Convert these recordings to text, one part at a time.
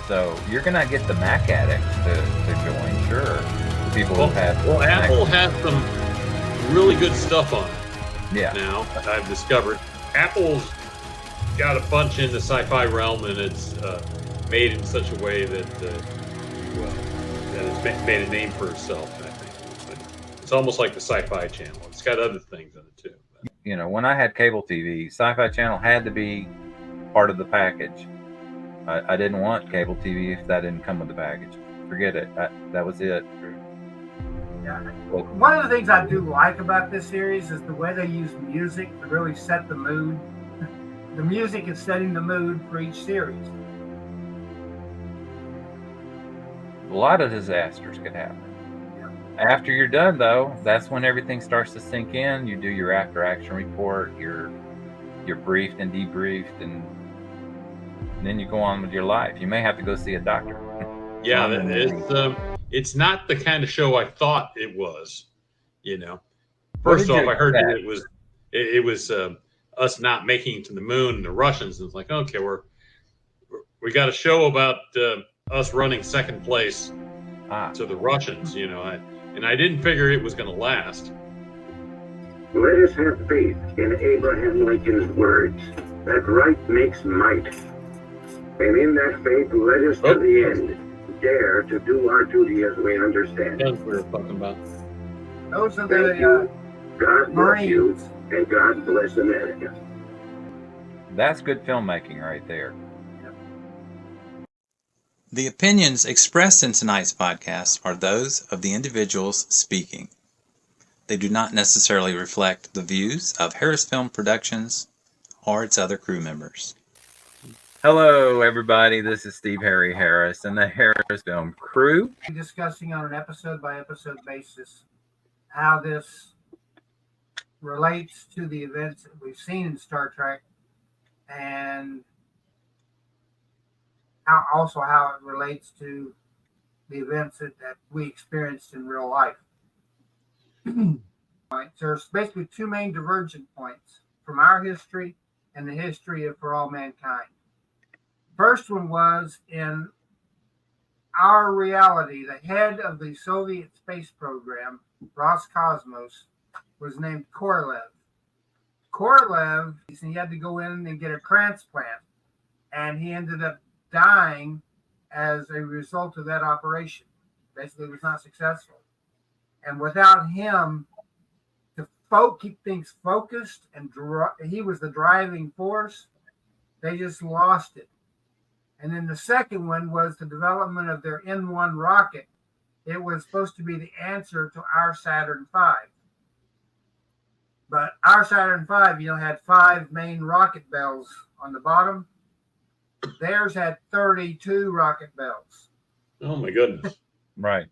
So you're going to get the Mac addicts to join, sure. The people who have. Well, Apple has some really good stuff on it. Yeah. Now I've discovered Apple's got a bunch in the sci-fi realm, and it's made in such a way that that it's made a name for itself. I think it's almost like the Sci-Fi Channel. It's got other things in it too. You know, when I had cable TV, Sci-Fi Channel had to be part of the package. I didn't want cable TV if that didn't come with the package. Forget it. That was it. Yeah. One of the things I do like about this series is the way they use music to really set the mood. The music is setting the mood for each series. A lot of disasters could happen. After you're done, though, that's when everything starts to sink in. You do your after-action report. You're briefed and debriefed, and then you go on with your life. You may have to go see a doctor. Yeah, it's not the kind of show I thought it was. You know, first off, I heard that it was us not making it to the moon and the Russians. And it's like, okay, we got a show about us running second place to the Russians. You know, and I didn't figure it was going to last. Let us have faith in Abraham Lincoln's words that right makes might. And in that faith, let us to the end dare to do our duty as we understand. That's what we're talking about. Those are Thank you. God bless you, Marines. and God bless America. That's good filmmaking right there. The opinions expressed in tonight's podcast are those of the individuals speaking. They do not necessarily reflect the views of Harris Film Productions or its other crew members. Hello, everybody. This is Steve Harry Harris and the Harris Film crew. Discussing on an episode-by-episode basis how this relates to the events that we've seen in Star Trek, and how it relates to the events that we experienced in real life. There's basically two main divergent points from our history and the history of For All Mankind. First one was in our reality. The head of the Soviet space program, Roscosmos, was named Korolev. Korolev, he had to go in and get a transplant, and he ended up dying as a result of that operation. Basically, it was not successful. And without him to keep things focused, and he was the driving force, they just lost it. And then the second one was the development of their N1 rocket. It was supposed to be the answer to our Saturn V. But our Saturn V, had 5 main rocket bells on the bottom. Theirs had 32 rocket bells. Oh my goodness! Right.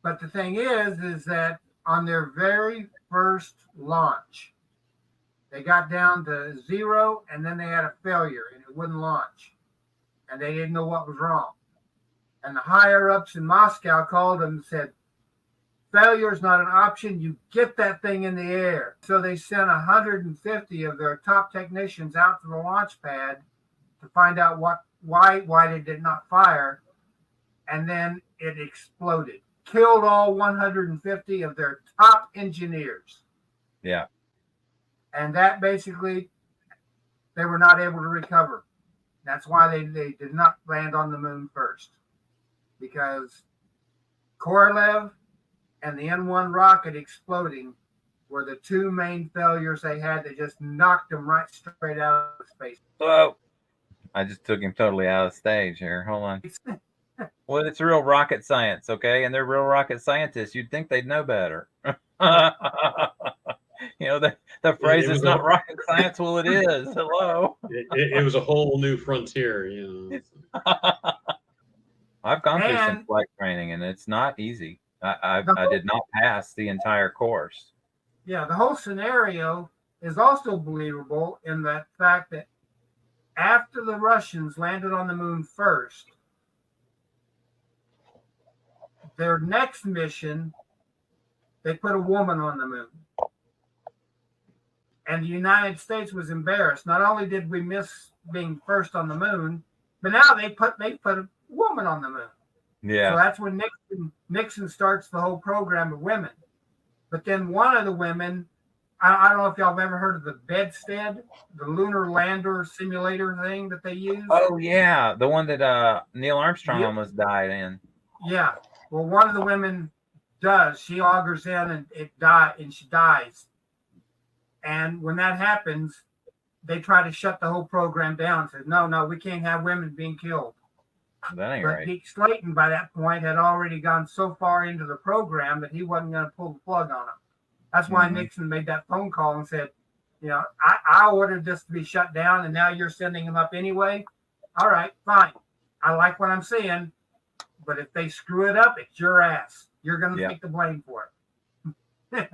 But the thing is that on their very first launch, they got down to 0, and then they had a failure, and it wouldn't launch, and they didn't know what was wrong. And the higher ups in Moscow called them and said, "Failure is not an option. You get that thing in the air." So they sent 150 of their top technicians out to the launch pad to find out why they did not fire, and then it exploded, killed all 150 of their top engineers. Yeah. And that basically, they were not able to recover. That's why they did not land on the moon first, because Korolev and the N1 rocket exploding were the two main failures they had that just knocked them right straight out of space. Whoa. I just took him totally out of stage here. Hold on. Well, it's real rocket science, okay? And they're real rocket scientists. You'd think they'd know better. The phrase is not rocket science. Well, it is. Hello. It was a whole new frontier, I've gone through some flight training, and it's not easy. I did not pass the entire course. Yeah, the whole scenario is also believable in the fact that after the Russians landed on the moon first, their next mission, they put a woman on the moon. And the United States was embarrassed. Not only did we miss being first on the moon, but now they put woman on the moon. Yeah. So that's when Nixon starts the whole program of women. But then one of the women, I don't know if y'all have ever heard of the bedstead, the lunar lander simulator thing that they use. Oh yeah, the one that Neil Armstrong Yep. almost died in. Yeah. Well, one of the women does. She augers in and she dies. And when that happens, they try to shut the whole program down. Says, no, we can't have women being killed. That ain't But right. Deke Slayton, by that point, had already gone so far into the program that he wasn't going to pull the plug on him. That's why Nixon made that phone call and said, I ordered this to be shut down, and now you're sending them up anyway. All right, fine. I like what I'm seeing, but if they screw it up, it's your ass. You're going to take the blame for it.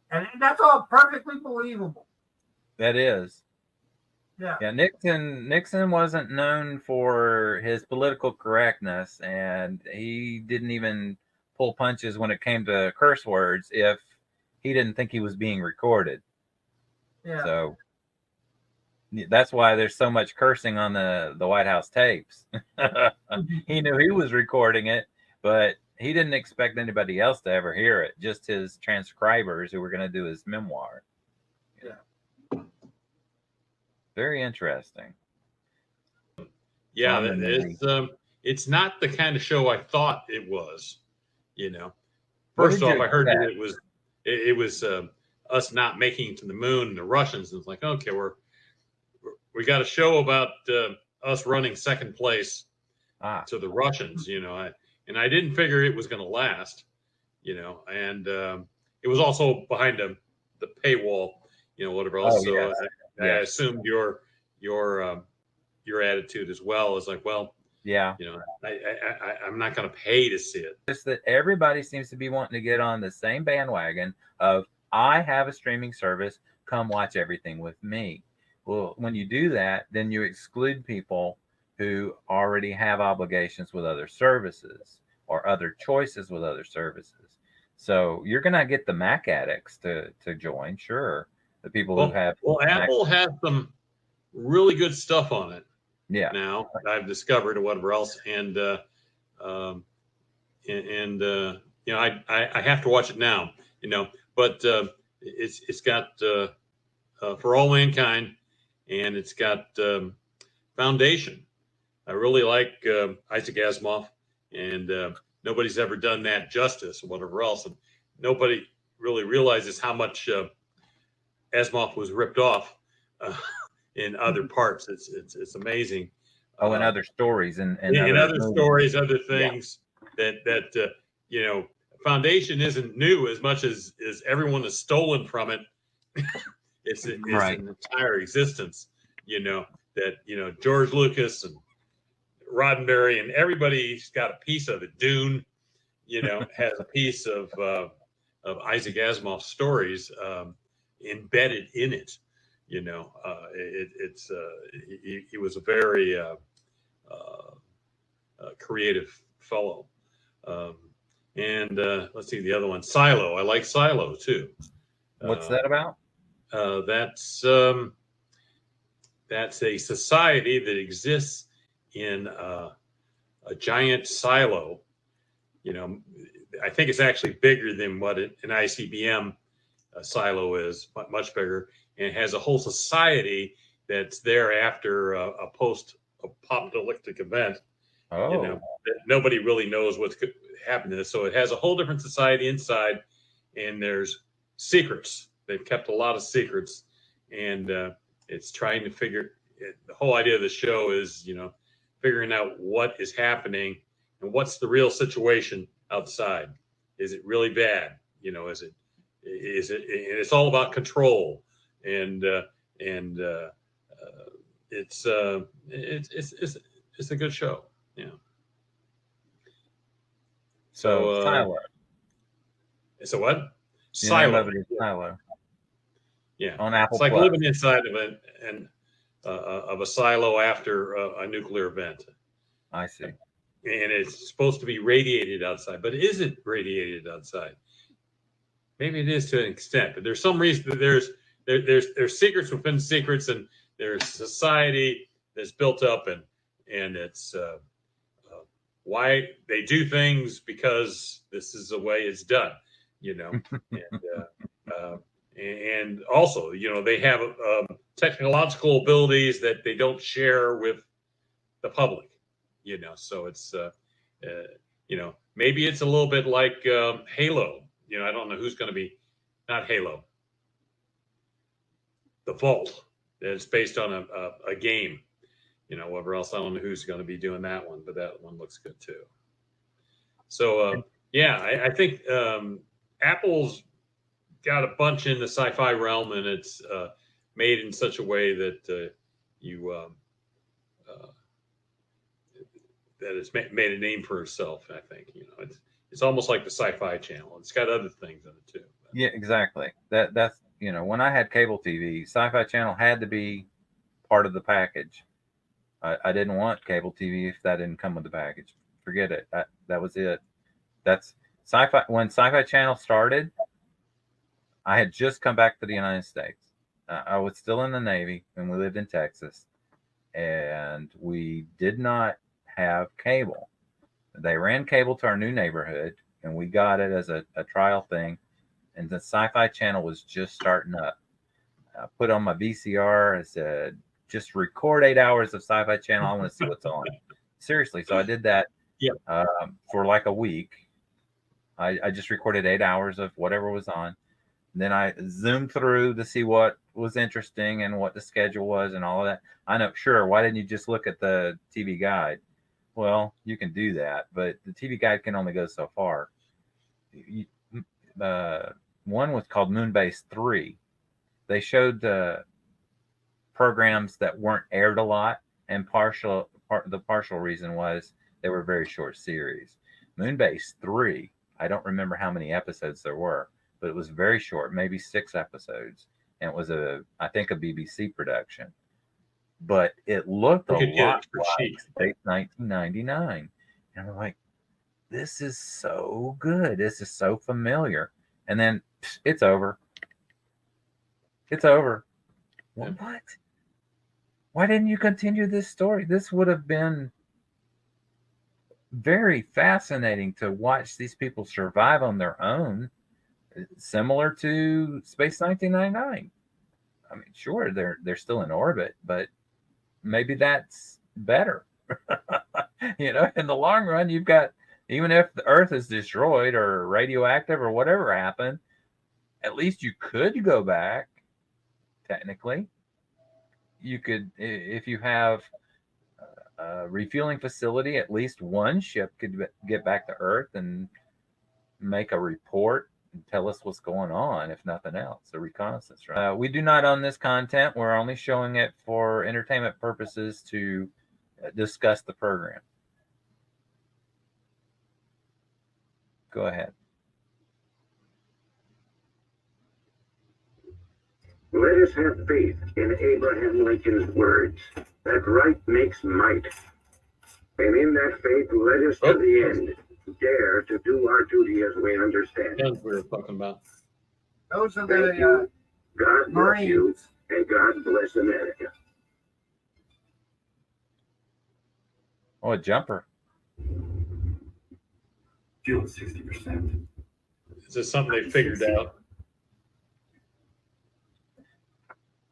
And that's all perfectly believable. That is. Yeah. Yeah, Nixon wasn't known for his political correctness, and he didn't even pull punches when it came to curse words if he didn't think he was being recorded. Yeah. So that's why there's so much cursing on the White House tapes. He knew he was recording it, but he didn't expect anybody else to ever hear it, just his transcribers who were going to do his memoir. Yeah. Very interesting. Yeah, it's not the kind of show I thought it was. First off, I heard that it was us not making it to the moon, and the Russians. It's like, okay, we got a show about us running second place to the Russians. And I didn't figure it was going to last. And it was also behind the paywall. Whatever else. Oh, I assumed your attitude as well is like, well, yeah, I'm not going to pay to see it. Just that everybody seems to be wanting to get on the same bandwagon of, I have a streaming service, come watch everything with me. Well, when you do that, then you exclude people who already have obligations with other services or other choices with other services. So you're going to get the Mac addicts to join, sure. The people who have. Well, Apple has some really good stuff on it. Yeah. Now I've discovered or whatever else, and I have to watch it now. But it's got For All Mankind, and it's got Foundation. I really like Isaac Asimov, and nobody's ever done that justice or whatever else, and nobody really realizes how much Asimov was ripped off in other parts. It's amazing. Oh, and other stories and other stories, other things that Foundation isn't new as much as everyone has stolen from it. It's an entire existence. That George Lucas and Roddenberry and everybody's got a piece of it. Dune, has a piece of Isaac Asimov's stories embedded in it. He was a very creative fellow. And let's see the other one, Silo. I like Silo too. What's that about? That's a society that exists in a giant silo. I think it's actually bigger than what an ICBM silo is, much bigger, and it has a whole society that's there after a post-apocalyptic event. That nobody really knows what's happening. So it has a whole different society inside, and there's secrets. They've kept a lot of secrets, and it's trying to figure. The whole idea of the show is, figuring out what is happening and what's the real situation outside. Is it really bad? Is it? And it's all about control, and it's a good show. Yeah. So Silo. It's a what? Silo. Yeah. On Apple. It's like Plus. living inside of a silo after a nuclear event. I see. And it's supposed to be radiated outside, but is it radiated outside? Maybe it is to an extent, but there's some reason that there's secrets within secrets, and there's society that's built up, and it's why they do things because this is the way it's done, and also, they have technological abilities that they don't share with the public, so it's, maybe it's a little bit like Halo. I don't know who's going to be, not Halo, The Vault. It's based on a game, whatever else. I don't know who's going to be doing that one, but that one looks good too. So, I think Apple's got a bunch in the sci-fi realm, and it's made in such a way that that it's made a name for itself. I think it's almost like the Sci-Fi Channel. It's got other things in it too. Yeah, exactly. That's when I had cable TV, Sci-Fi Channel had to be part of the package. I didn't want cable TV if that didn't come with the package. Forget it. That was it. That's Sci-Fi. When Sci-Fi Channel started, I had just come back to the United States. I was still in the Navy, and we lived in Texas, and we did not have cable. They ran cable to our new neighborhood, and we got it as a trial thing. And the Sci-Fi Channel was just starting up. I put on my VCR. I said, just record 8 hours of Sci-Fi Channel. I want to see what's on. Seriously. So I did that for like a week. I just recorded 8 hours of whatever was on. And then I zoomed through to see what was interesting and what the schedule was and all of that. I know, sure, why didn't you just look at the TV guide? Well, you can do that, but the TV guide can only go so far. One was called Moonbase 3. They showed programs that weren't aired a lot, and the partial reason was they were very short series. Moonbase 3, I don't remember how many episodes there were, but it was very short, maybe 6 episodes, and it was I think a BBC production. But it looked a lot like Space 1999. And I'm like, this is so good. This is so familiar. And then it's over. It's over. Yeah. What? Why didn't you continue this story? This would have been very fascinating to watch these people survive on their own, similar to Space 1999. I mean, sure, they're still in orbit, but maybe that's better. In the long run, you've got, even if the Earth is destroyed or radioactive or whatever happened, at least you could go back. Technically, you could, if you have a refueling facility, at least one ship could get back to Earth and make a report and tell us what's going on, if nothing else, a reconnaissance. Right? We do not own this content. We're only showing it for entertainment purposes to discuss the program. Go ahead. Let us have faith in Abraham Lincoln's words, that right makes might. And in that faith, let us to the end dare to do our duty as we understand. That's what we were talking about. Those are Thank you. the God bless you, Marines. and God bless America. Oh, a jumper. Fuel 60%. Is this something they figured out?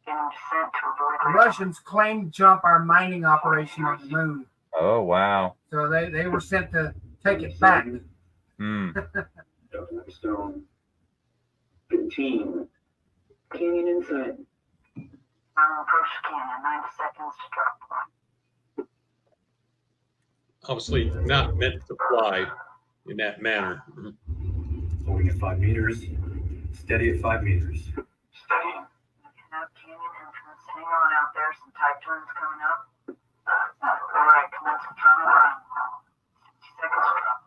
The Russians claimed to jump our mining operation on the moon. Oh, wow. So they were sent to take it back. Stone. 15. Canyon inside. Approach canyon, 9 seconds to drop. Obviously not meant to fly in that manner. Holding at 5 meters. Steady at 5 meters. Steady. Canyon entrance. Hang on out there. Some tight turns coming up. All right, commence control run. 60 seconds to drop.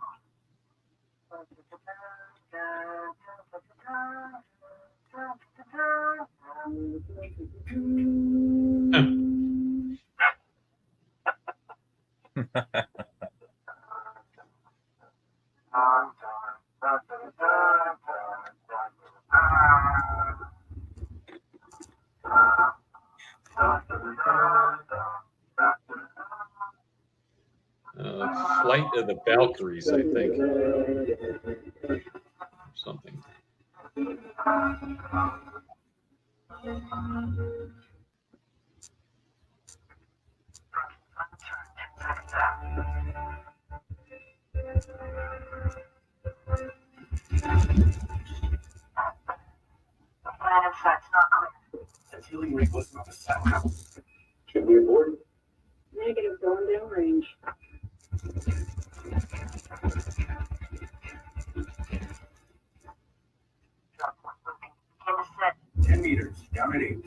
Flight of the Valkyries, I think. Something. The plan insight's not clear. That's healing rate wasn't on the sound. Should we abort? Negative, going downrange. Drop point moving. Begin descent. 10 meters, down at 8.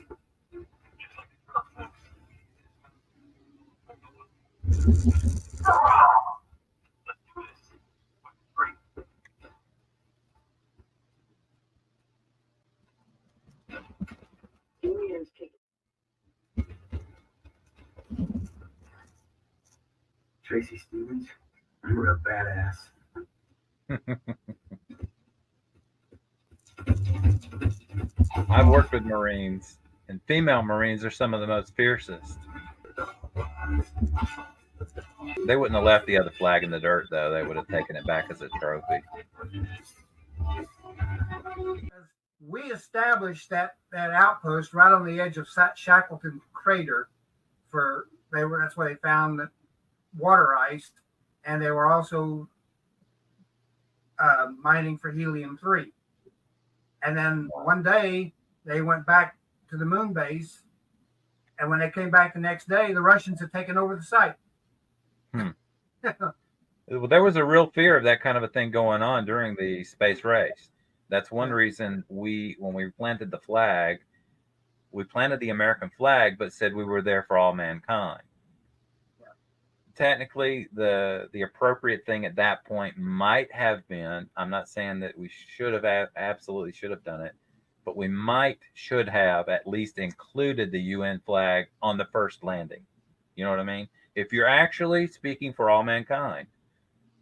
Tracy Stevens, you're a badass. I've worked with Marines, and female Marines are some of the most fiercest. They wouldn't have left the other flag in the dirt, though. They would have taken it back as a trophy. We established that outpost right on the edge of Shackleton Crater. That's where they found the water ice, and they were also mining for helium-3. And then one day they went back to the moon base, and when they came back the next day, the Russians had taken over the site. Well, there was a real fear of that kind of a thing going on during the space race. That's one reason when we planted the flag, we planted the American flag, but said we were there for all mankind. Technically, the appropriate thing at that point might have been, I'm not saying that we should have absolutely should have done it, but we should have at least included the UN flag on the first landing. You know what I mean? If you're actually speaking for all mankind,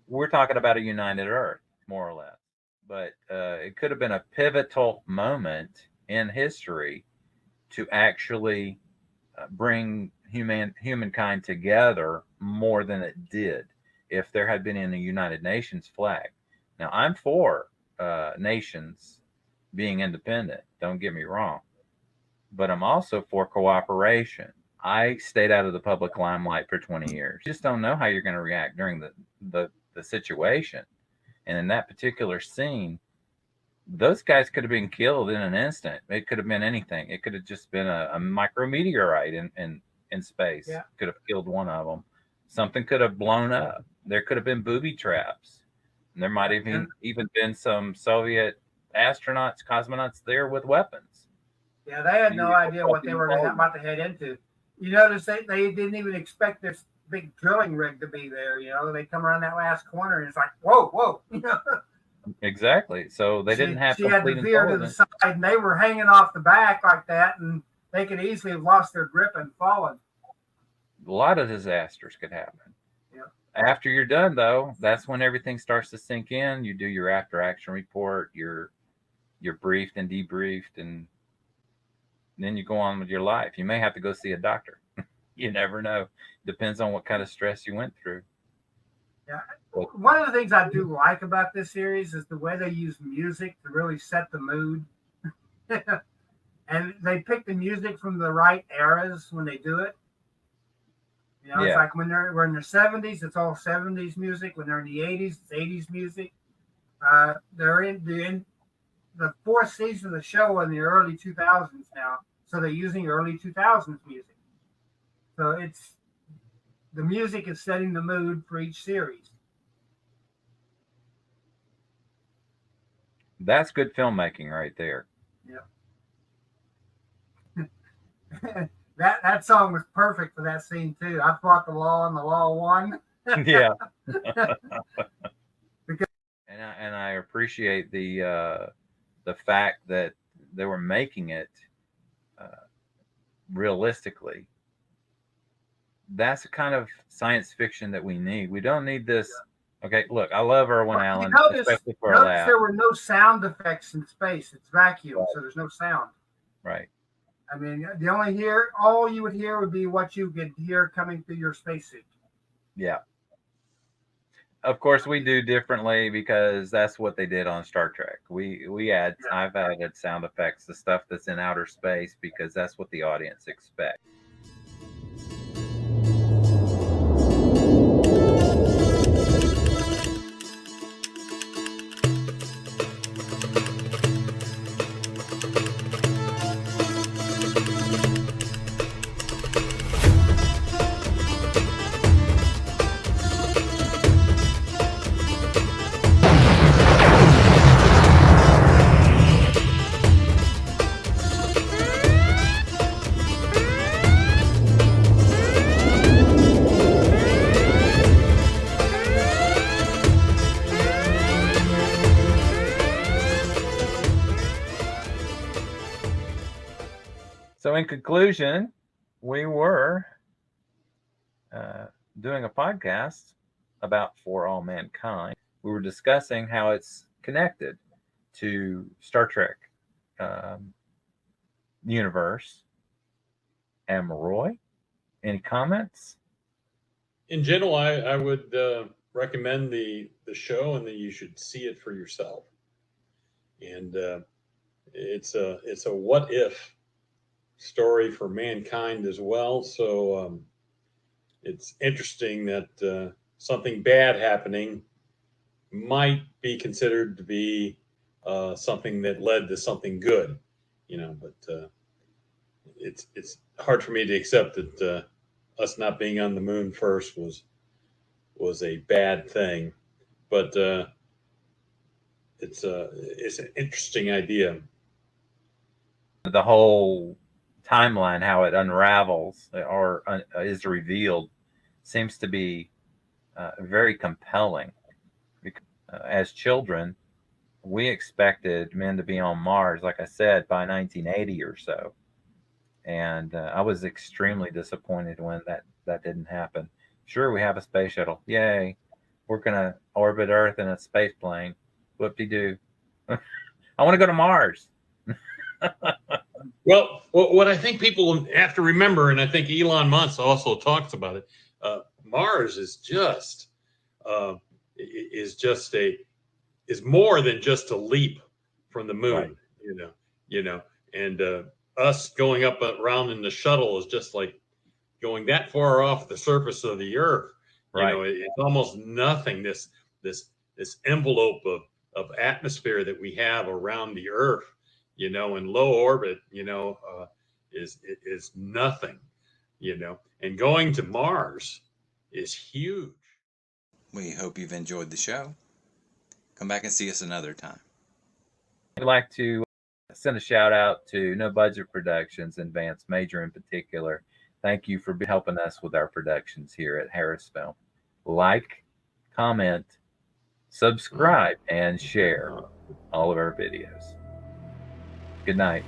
we're talking about a united Earth, more or less. But it could have been a pivotal moment in history to actually bring humankind together more than it did if there had been in a United Nations flag. Now, I'm for nations being independent, don't get me wrong, but I'm also for cooperation. I stayed out of the public limelight for 20 years. You just don't know how you're going to react during the situation. And in that particular scene, those guys could have been killed in an instant. It could have been anything. It could have just been a micrometeorite in space. Yeah. Could have killed one of them. Something could have blown up. There could have been booby traps. And there might have even been some Soviet astronauts, cosmonauts there with weapons. Yeah, they had no idea what they were about to head into. You notice they didn't even expect this big drilling rig to be there. You know, they come around that last corner and it's like, whoa. You know? Exactly. So they didn't have she had to complete veer to the side, and they were hanging off the back like that, and they could easily have lost their grip and fallen. A lot of disasters could happen. Yeah. After you're done, though, that's when everything starts to sink in. You do your after action report. You're briefed and debriefed, and then you go on with your life. You may have to go see a doctor. You never know. Depends on what kind of stress you went through. Yeah. One of the things I do like about this series is the way they use music to really set the mood. And they pick the music from the right eras when they do it. You know, It's like when we're in the 70s, it's all 70s music. When they're in the 80s, it's 80s music. They're in the fourth season of the show in the early 2000s now. So they're using early 2000s music. So the music is setting the mood for each series. That's good filmmaking right there. Yeah. That song was perfect for that scene too. I fought the law and the law won. Yeah. And I appreciate the fact that they were making it realistically. That's the kind of science fiction that we need. We don't need this. Okay, look, I love Irwin Allen, especially for a laugh. There were no sound effects in space. It's vacuum, so there's no sound. Right. I mean, all you would hear would be what you could hear coming through your spacesuit. Yeah. of course, we do differently because that's what they did on Star Trek. I've added sound effects, the stuff that's in outer space, because that's what the audience expects. So in conclusion, we were doing a podcast about For All Mankind. We were discussing how it's connected to Star Trek universe. And Roy, any comments? In general, I would recommend the show, and that you should see it for yourself. And it's a what if story for mankind as well. So it's interesting that something bad happening might be considered to be something that led to something good, but it's hard for me to accept that us not being on the moon first was a bad thing. But it's an interesting idea. The whole timeline, how it unravels or is revealed, seems to be very compelling. Because, as children, we expected men to be on Mars, like I said, by 1980 or so. And I was extremely disappointed when that didn't happen. Sure, we have a space shuttle. Yay. We're going to orbit Earth in a space plane. Whoop-de-doo. I want to go to Mars. Well, what I think people have to remember, and I think Elon Musk also talks about it, Mars is more than just a leap from the moon, right. And us going up around in the shuttle is just like going that far off the surface of the Earth. Right. It's almost nothing. This envelope of atmosphere that we have around the Earth, in low orbit, is nothing, and going to Mars is huge. We hope you've enjoyed the show. Come back and see us another time. I'd like to send a shout out to No Budget Productions and Vance Major in particular. Thank you for helping us with our productions here at Harris Film. Like, comment, subscribe, and share all of our videos. Good night.